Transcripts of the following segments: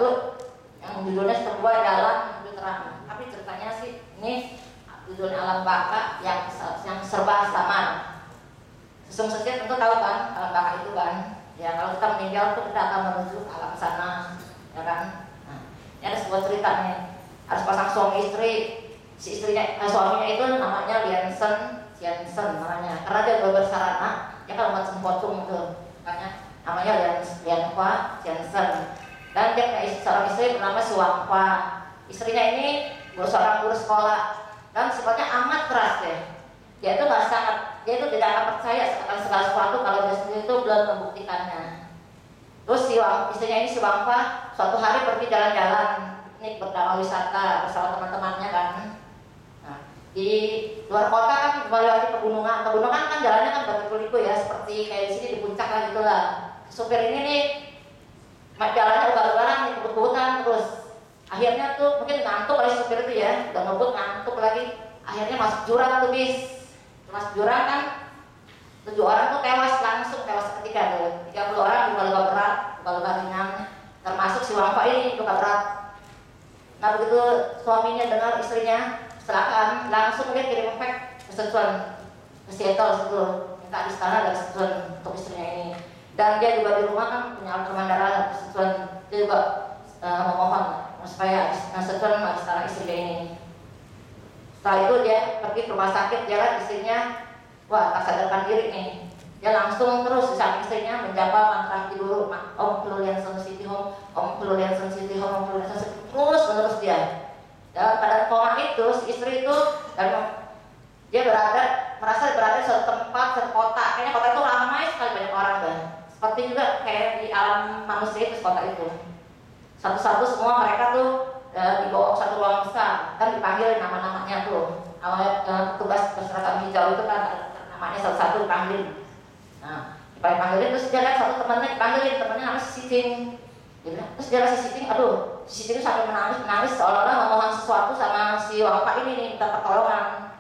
satu yang judulnya Sebuah Jalan Menuju Terang. Tapi ceritanya sih ini judulnya Alam Baka yang serba samar. Sesungguhnya tentu tahu kan alam baka itu kan, ya kalau kita meninggal tuh kita akan menuju alam sana, ya kan. Nah, ini ada sebuah cerita nih, harus pasang suami istri, si istrinya, suaminya itu namanya Jensen namanya, karena dia bersarana, dia kan macam pocong tuh, makanya namanya Lianhua Jensen. Dan dia punya seorang istri bernama Suwangpa. Istrinya ini seorang guru sekolah dan sifatnya amat keras ya. Dia itu tidak akan percaya akan segala sesuatu kalau dia sendiri itu belum membuktikannya. Terus istrinya ini si Wangpa suatu hari pergi jalan-jalan, ini bernama wisata bersama teman-temannya kan. Nah, di luar kota kan melewati pegunungan kan jalannya kan berliku-liku ya, seperti kayak di sini di puncak lah gitulah. Supir ini nih jalannya ugal-ugalan nih, kebut-kebutan terus. Akhirnya tuh mungkin ngantuk oleh supir itu ya, udah ngebut ngantuk lagi. Akhirnya masuk jurang tuh bis. Masuk jurang kan 7 orang tuh langsung tewas seketika tuh. 30 orang luka-luka berat, luka-luka ringan, termasuk si Wangpa ini luka berat. Nah begitu suaminya dengar istrinya kecelakaan, langsung dia kirim fax ke Sichuan, ke Seattle situ, minta di sana ada Sichuan untuk istrinya ini. Dan dia juga di rumah kan punya tekanan darah ke Sichuan, dia juga memohon supaya Sichuan di sana istrinya ini. Setelah itu dia pergi ke rumah sakit, dia lihat istrinya, wah tak sadarkan diri nih. Dia langsung terus di samping istrinya menjapa mantra tidur, Om Kelulian Sun Siti Home, Om Kelulian Sun Siti Home, Om Kelulian Sun Siti Home, terus menerus dia. Dan pada koma itu, si istri itu, dan dia merasa berada di suatu tempat, suatu kota. Kayaknya kota itu ramai sekali, banyak orang kan. Seperti juga kayak di alam manusia itu, kota itu. Satu-satu semua mereka tuh dibawa ke satu ruang besar dan dipanggil nama-namanya tuh. Petugas berseragam hijau itu kan namanya satu-satu dipanggil. Nah, dipanggilin terus dia lihat satu temannya dipanggilin, temannya namanya Sicing. Terus dia lihat si Sicing, aduh, si Sicing sampai menangis seolah-olah memohon sesuatu sama si Wangpa ini nih, minta pertolongan.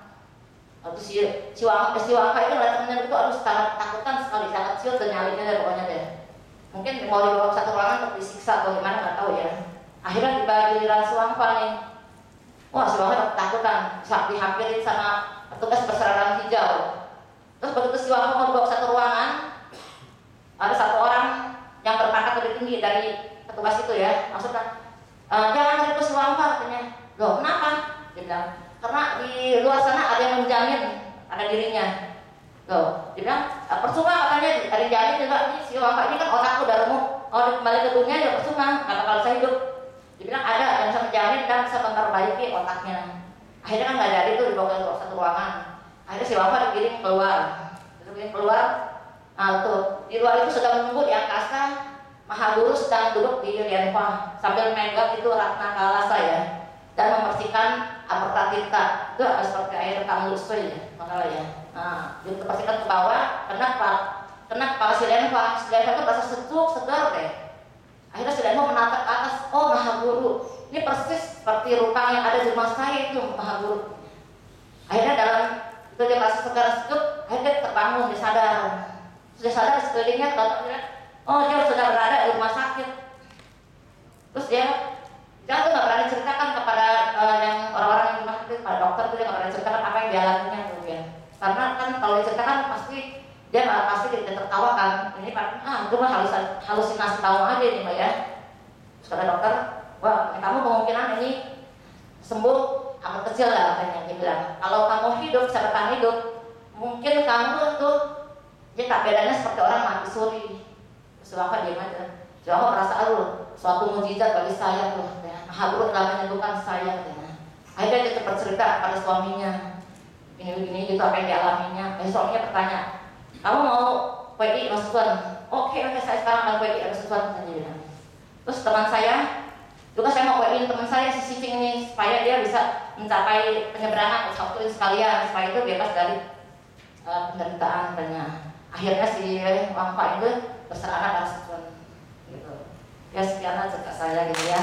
Lalu si Wangpa itu ngeliat temennya itu, aduh sangat takutan sekali, sangat siut dan nyalinya deh pokoknya deh. Mungkin mau dibawa ke satu ruangan untuk disiksa atau gimana nggak tahu ya. Akhirnya dibagi giliran si Wangpa nih. Wah, si Wangpa ketakutan, dihampirin sama petugas berseragam hijau. Terus begitu si Wangpa mau dibawa ke satu ruangan, ada satu orang yang berpangkat lebih tinggi dari petugas itu ya, maksudnya jangan ribut si Wangpa katanya. Loh, kenapa? Dia bilang, karena di luar sana ada yang menjamin ada dirinya. Loh, dia bilang, percuma katanya, ada jamin juga nih si Wangpa ini kan otakku udah remuk, kalau kembali ke dunia ya percuma, nggak bakal saya hidup. Dia bilang ada yang bisa menjamin dan bisa memperbaiki otaknya. Akhirnya kan nggak jadi tuh dibawa ke satu ruangan. Akhirnya si Wangpa digiring keluar. Nah tuh di luar itu sedang menunggu di angkasa. Mahaguru sedang duduk di Lianhua sambil megang itu Ratna Kalasa ya, dan membersihkan Amertatirtha. Itu seperti air Kamlusui ya, makanya ya. Nah, dibersihkan ke bawah, kena kepala si Lianhua. Si Lianhua itu merasa sejuk, segar deh. Akhirnya si Lianhua menatap ke atas, oh Mahaguru, ini persis seperti rupa yang ada di rumah saya itu Mahaguru. Akhirnya dalam itu dia merasa segar sejuk, akhirnya dia terbangun, dia sadar. Sudah sadar di sekelilingnya, oh dia sudah berada di rumah sakit. Terus dia tuh nggak berani ceritakan kepada yang orang-orang yang rumah sakit, pada dokter tuh dia nggak berani ceritakan apa yang dialaminya tuh dia. Karena kan kalau diceritakan pasti dia pasti tidak tertawakan. Ini itu mah halusinasi tahu aja nih mbak ya. Terus kata dokter, wah kamu kemungkinan ini sembuh amat kecil lah katanya. Dia bilang, kalau kamu hidup bisa bertahan hidup, mungkin kamu tuh dia tak bedanya seperti orang mati suri. Terus Wangpa diam aja. Wangpa merasa suatu mujizat bagi saya tuh. Mahaguru telah menyembuhkan saya. Akhirnya dia cepat cerita pada suaminya. Ini gitu apa yang dialaminya. Suaminya bertanya, kamu mau PI Mas Tuan? Oke, saya sekarang mau PI Mas Tuan. Terus teman saya juga saya mau PI teman saya si Sicing ini supaya dia bisa mencapai penyeberangan satu sekalian supaya itu bebas dari penderitaan katanya. Akhirnya si Wangpa itu berserah pada Sichuan gitu. Ya sekian cerita saya gitu ya.